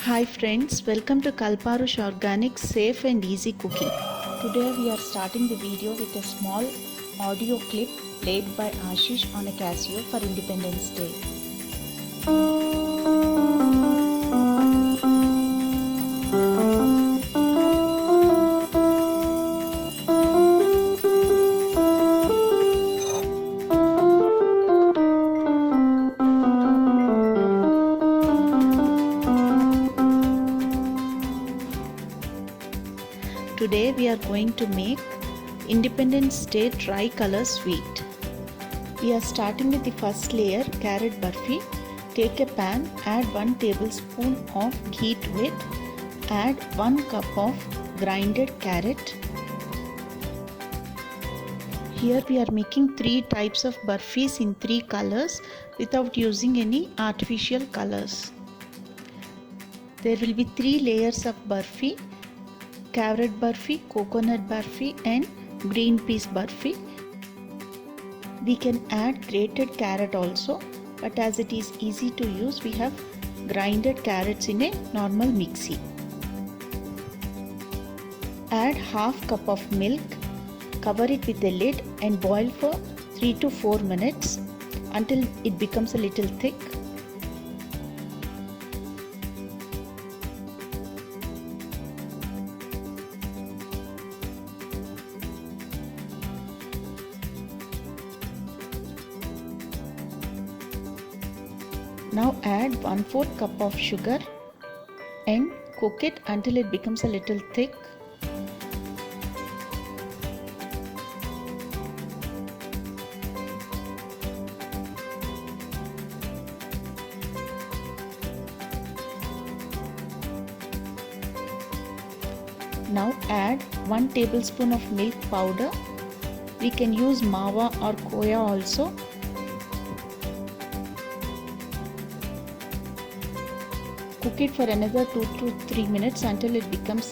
Hi friends, welcome to Kalparush Organic Safe and Easy Cooking. Today we are starting the video with a small audio clip played by Ashish on a Casio for Independence Day. Today we are going to make Independence Day Tricolor Sweet. We are starting with the first layer, carrot burfi. Take a pan, add 1 tablespoon of ghee to it. Add 1 cup of grinded carrot. Here we are making 3 types of burfis in 3 colors without using any artificial colors. There will be 3 layers of burfi: carrot burfi, coconut burfi and green peas burfi. We can add grated carrot also, but as it is easy to use, we have grinded carrots in a normal mixie. Add half cup of milk, cover it with a lid and boil for 3 to 4 minutes until it becomes a little thick. Now add 1/4 cup of sugar and cook it until it becomes a little thick. Now add 1 tablespoon of milk powder. We can use mawa or khoya also. Cook it for another 2 to 3 minutes until it becomes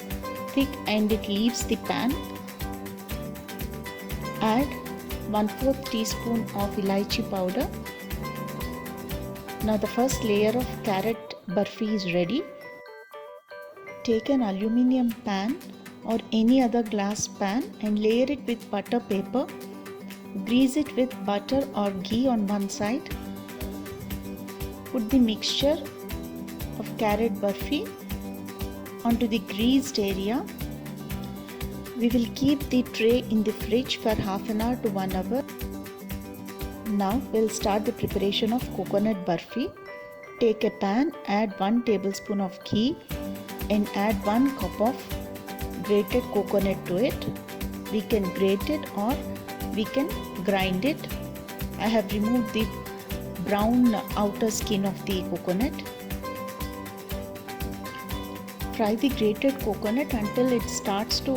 thick and it leaves the pan. Add 1/4 teaspoon of elaichi powder. Now the first layer of carrot burfi is ready. Take an aluminium pan or any other glass pan and layer it with butter paper. Grease it with butter or ghee on one side. Put the mixture of carrot burfi onto the greased area. We will keep the tray in the fridge for half an hour to 1 hour. Now we'll start the preparation of coconut burfi. Take a pan, add 1 tablespoon of ghee and add 1 cup of grated coconut to it. We can grate it or we can grind it. I have removed the brown outer skin of the coconut. Fry the grated coconut until it starts to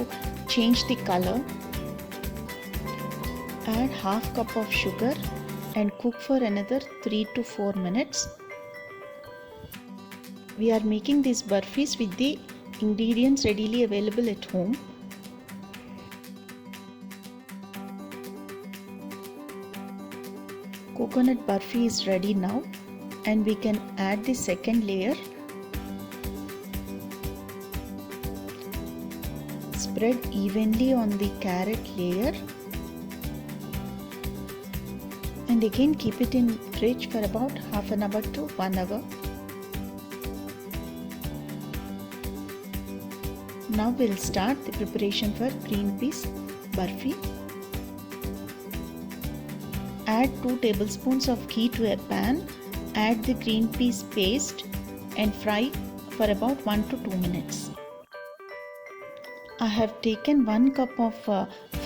change the color. Add half cup of sugar and cook for another 3 to 4 minutes. We are making these burfis with the ingredients readily available at home. Coconut burfi is ready now and we can add the second layer. Spread evenly on the carrot layer and again keep it in fridge for about half an hour to 1 hour. Now we'll start the preparation for green peas burfi. Add 2 tablespoons of ghee to a pan. Add the green peas paste and fry for about 1 to 2 minutes. I have taken 1 cup of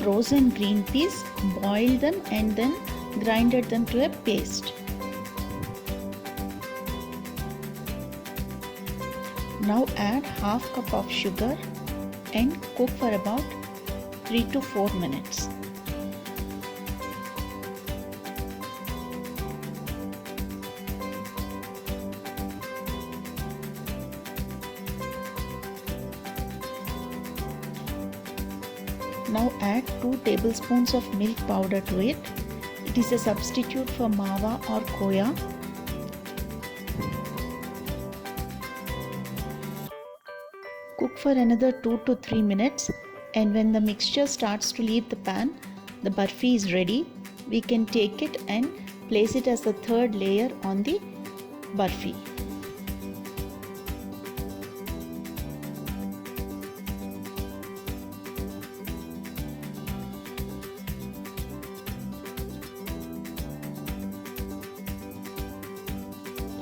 frozen green peas, boiled them and then grinded them to a paste. Now add half cup of sugar and cook for about 3 to 4 minutes. Now add 2 tablespoons of milk powder to it. It is a substitute for mawa or khoya. Cook for another 2 to 3 minutes, and when the mixture starts to leave the pan, the barfi is ready. We can take it and place it as the third layer on the barfi.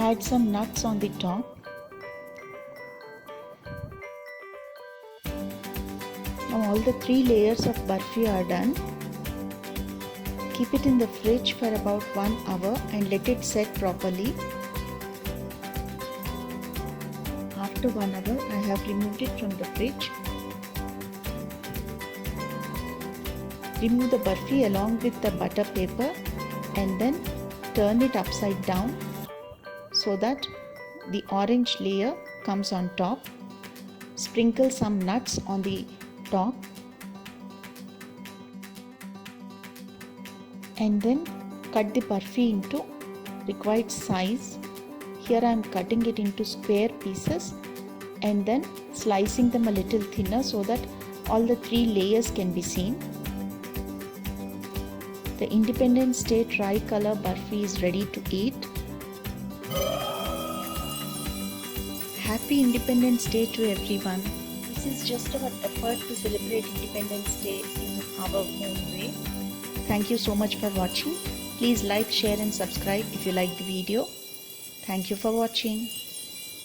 Add some nuts on the top. Now all the 3 layers of barfi are done. Keep it in the fridge for about 1 hour and let it set properly. After 1 hour, I have removed it from the fridge. Remove the barfi along with the butter paper and then turn it upside down so that the orange layer comes on top. Sprinkle some nuts on the top and then cut the barfi into required size. Here I am cutting it into square pieces and then slicing them a little thinner so that all the 3 layers can be seen. The Independence Day tricolor barfi is ready to eat. Happy Independence Day to everyone. This is just our effort to celebrate Independence Day in our own way. Thank you so much for watching. Please like, share and subscribe if you like the video. Thank you for watching.